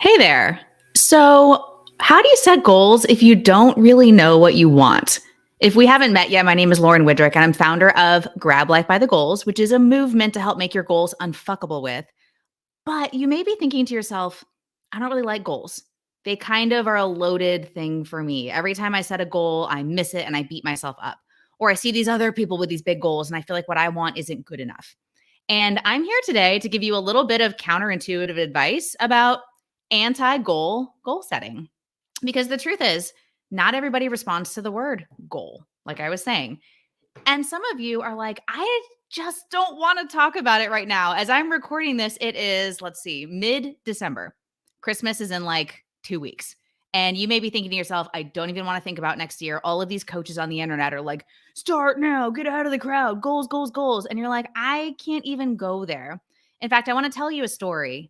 Hey there. So, how do you set goals if you don't really know what you want? If we haven't met yet, my name is Lauren Widrick, and I'm founder of Grab Life by the Goals, which is a movement to help make your goals unfuckable with. But you may be thinking to yourself, I don't really like goals. They kind of are a loaded thing for me. Every time I set a goal, I miss it and I beat myself up. Or I see these other people with these big goals, and I feel like what I want isn't good enough. And I'm here today to give you a little bit of counterintuitive advice about anti goal setting. Because the truth is, not everybody responds to the word goal, like I was saying. And some of you are like, I just don't want to talk about it right now. As I'm recording this, it is, let's see, mid December. Christmas is in like 2 weeks. And you may be thinking to yourself, I don't even want to think about next year. All of these coaches on the internet are like, start now, get out of the crowd, goals, goals, goals. And you're like, I can't even go there. In fact, I want to tell you a story.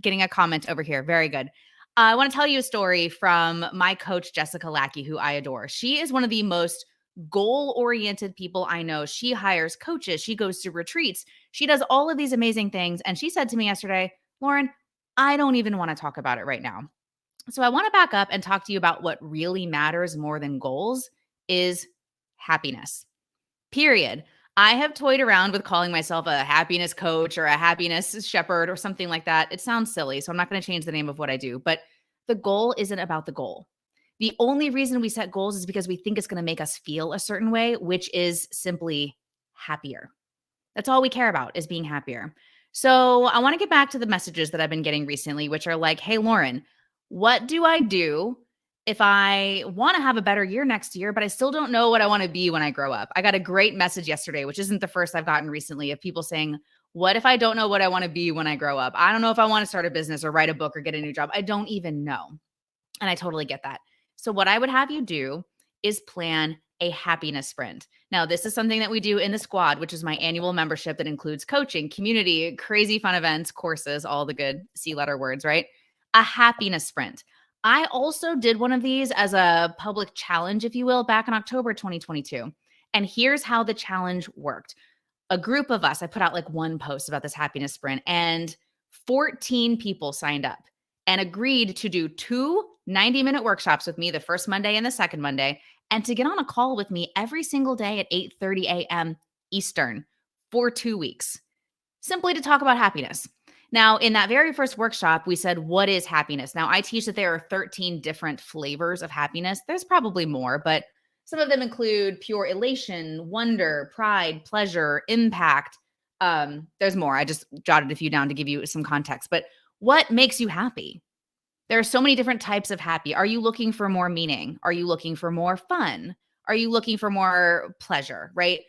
Getting a comment over here. Very good. I want to tell you a story from my coach, Jessica Lackey, who I adore. She is one of the most goal-oriented people I know. She hires coaches. She goes to retreats. She does all of these amazing things. And she said to me yesterday, Lauren, I don't even want to talk about it right now. So I want to back up and talk to you about what really matters more than goals is happiness. Period. I have toyed around with calling myself a happiness coach or a happiness shepherd or something like that. It sounds silly, so I'm not going to change the name of what I do, but the goal isn't about the goal. The only reason we set goals is because we think it's going to make us feel a certain way, which is simply happier. That's all we care about is being happier. So I want to get back to the messages that I've been getting recently, which are like, hey, Lauren, what do I do if I want to have a better year next year, but I still don't know what I want to be when I grow up? I got a great message yesterday, which isn't the first I've gotten recently, of people saying, what if I don't know what I want to be when I grow up? I don't know if I want to start a business or write a book or get a new job. I don't even know. And I totally get that. So, what I would have you do is plan a happiness sprint. Now, this is something that we do in the squad, which is my annual membership that includes coaching, community, crazy fun events, courses, all the good C letter words, right? A happiness sprint. I also did one of these as a public challenge, if you will, back in October 2022. And here's how the challenge worked. A group of us, I put out like one post about this happiness sprint, and 14 people signed up and agreed to do two 90-minute workshops with me the first Monday and the second Monday, and to get on a call with me every single day at 8:30 a.m. Eastern for 2 weeks, simply to talk about happiness. Now, in that very first workshop, we said, what is happiness? Now, I teach that there are 13 different flavors of happiness. There's probably more, but some of them include pure elation, wonder, pride, pleasure, impact. There's more. I just jotted a few down to give you some context. But what makes you happy? There are so many different types of happy. Are you looking for more meaning? Are you looking for more fun? Are you looking for more pleasure, right?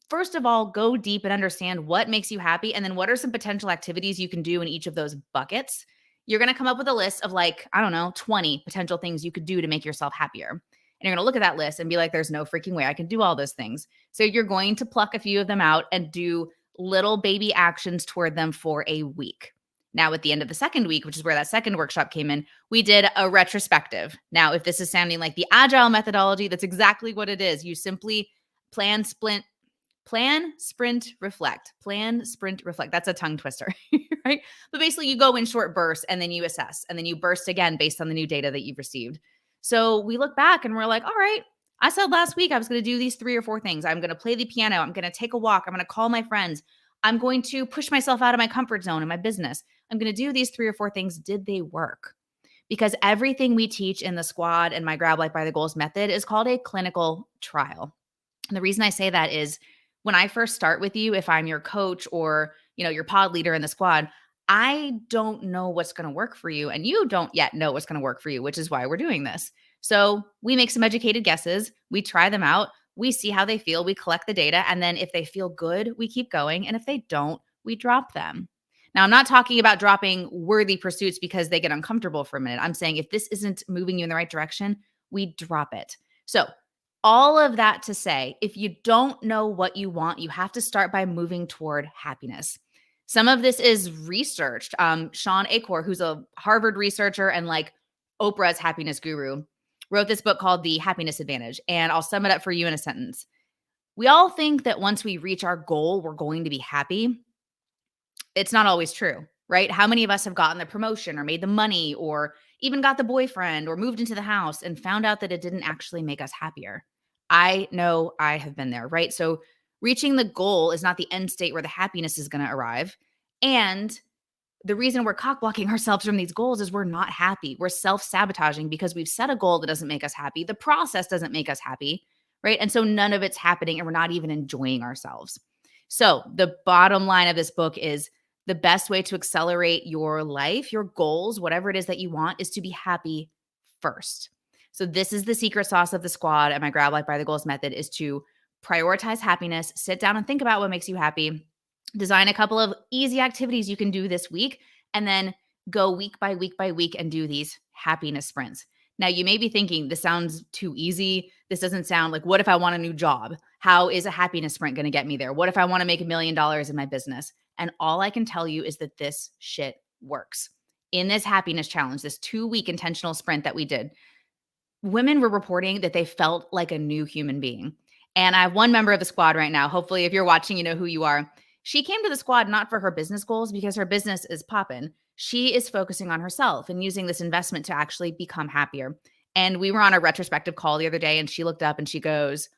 First of all, go deep and understand what makes you happy. And then what are some potential activities you can do in each of those buckets? You're going to come up with a list of like, I don't know, 20 potential things you could do to make yourself happier. And you're going to look at that list and be like, there's no freaking way I can do all those things. So you're going to pluck a few of them out and do little baby actions toward them for a week. Now, at the end of the second week, which is where that second workshop came in, we did a retrospective. Now, if this is sounding like the agile methodology, that's exactly what it is. You simply plan, sprint, reflect. Plan, sprint, reflect. That's a tongue twister, right? But basically, you go in short bursts and then you assess and then you burst again based on the new data that you've received. So we look back and we're like, all right, I said last week I was going to do these 3 or 4 things. I'm going to play the piano. I'm going to take a walk. I'm going to call my friends. I'm going to push myself out of my comfort zone in my business. I'm going to do these 3 or 4 things. Did they work? Because everything we teach in the squad and my Grab Life by the Goals method is called a clinical trial. And the reason I say that is when I first start with you, if I'm your coach or, your pod leader in the squad, I don't know what's going to work for you. And you don't yet know what's going to work for you, which is why we're doing this. So we make some educated guesses. We try them out. We see how they feel. We collect the data. And then if they feel good, we keep going. And if they don't, we drop them. Now, I'm not talking about dropping worthy pursuits because they get uncomfortable for a minute. I'm saying if this isn't moving you in the right direction, we drop it. So all of that to say, if you don't know what you want, you have to start by moving toward happiness. Some of this is researched. Sean Acor, who's a Harvard researcher and like Oprah's happiness guru, wrote this book called The Happiness Advantage. And I'll sum it up for you in a sentence. We all think that once we reach our goal, we're going to be happy. It's not always true. right? How many of us have gotten the promotion or made the money or even got the boyfriend or moved into the house and found out that it didn't actually make us happier? I know I have been there, right? So reaching the goal is not the end state where the happiness is going to arrive. And the reason we're cock blocking ourselves from these goals is we're not happy. We're self sabotaging because we've set a goal that doesn't make us happy. The process doesn't make us happy, right? And so none of it's happening and we're not even enjoying ourselves. So the bottom line of this book is the best way to accelerate your life, your goals, whatever it is that you want, is to be happy first. So this is the secret sauce of the squad and my Grab Life by the Goals method is to prioritize happiness, sit down and think about what makes you happy, design a couple of easy activities you can do this week, and then go week by week by week and do these happiness sprints. Now, you may be thinking, this sounds too easy. This doesn't sound like, what if I want a new job? How is a happiness sprint going to get me there? What if I want to make $1 million in my business? And all I can tell you is that this shit works. In this happiness challenge, this 2-week intentional sprint that we did, women were reporting that they felt like a new human being. And I have one member of the squad right now. Hopefully, if you're watching, you know who you are. She came to the squad not for her business goals because her business is popping. She is focusing on herself and using this investment to actually become happier. And we were on a retrospective call the other day and she looked up and she goes,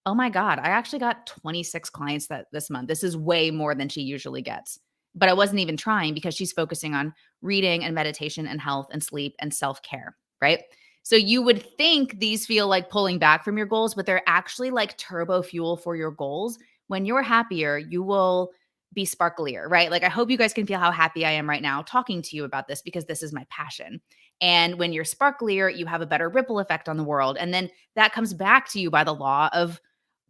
"Oh my God, I actually got 26 clients this month. This is way more than she usually gets." But I wasn't even trying because she's focusing on reading and meditation and health and sleep and self-care, right? So you would think these feel like pulling back from your goals, but they're actually like turbo fuel for your goals. When you're happier, you will be sparklier, right? Like I hope you guys can feel how happy I am right now talking to you about this because this is my passion. And when you're sparklier, you have a better ripple effect on the world. And then that comes back to you by the law of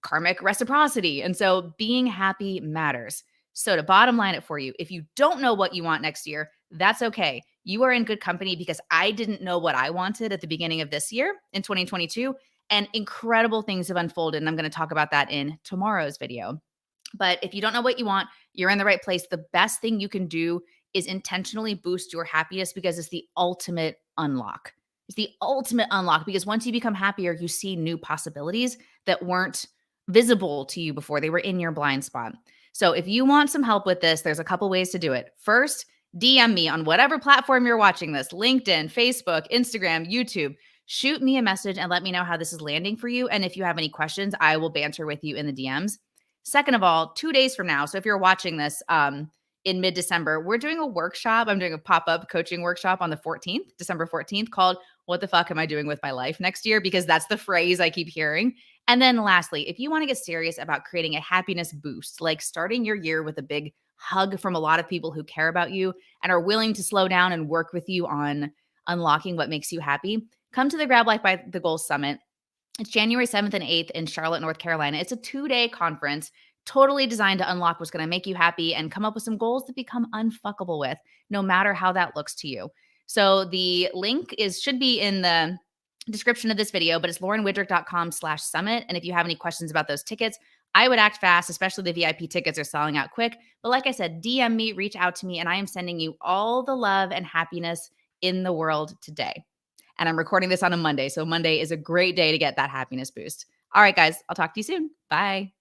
karmic reciprocity. And so being happy matters. So to bottom line it for you, if you don't know what you want next year, that's okay. You are in good company because I didn't know what I wanted at the beginning of this year in 2022, and incredible things have unfolded. And I'm going to talk about that in tomorrow's video. But if you don't know what you want, you're in the right place. The best thing you can do is intentionally boost your happiness because it's the ultimate unlock. It's the ultimate unlock because once you become happier, you see new possibilities that weren't visible to you before. They were in your blind spot. So if you want some help with this, there's a couple ways to do it. First, DM me on whatever platform you're watching this, LinkedIn, Facebook, Instagram, YouTube. Shoot me a message and let me know how this is landing for you. And if you have any questions, I will banter with you in the DMs. Second of all, 2 days from now, so if you're watching this in mid-December, we're doing a workshop. I'm doing a pop-up coaching workshop on the 14th, December 14th, called "What the fuck am I doing with my life next year?" Because that's the phrase I keep hearing. And then lastly, if you want to get serious about creating a happiness boost, like starting your year with a big hug from a lot of people who care about you and are willing to slow down and work with you on unlocking what makes you happy, come to the Grab Life by the Goals Summit. It's January 7th and 8th in Charlotte, North Carolina. It's a 2-day conference totally designed to unlock what's going to make you happy and come up with some goals to become unfuckable with, no matter how that looks to you. So the link should be in the description of this video, but it's laurenwidrick.com/summit. And if you have any questions about those tickets, I would act fast, especially the VIP tickets are selling out quick. But like I said, DM me, reach out to me, and I am sending you all the love and happiness in the world today. And I'm recording this on a Monday. So Monday is a great day to get that happiness boost. All right, guys, I'll talk to you soon. Bye.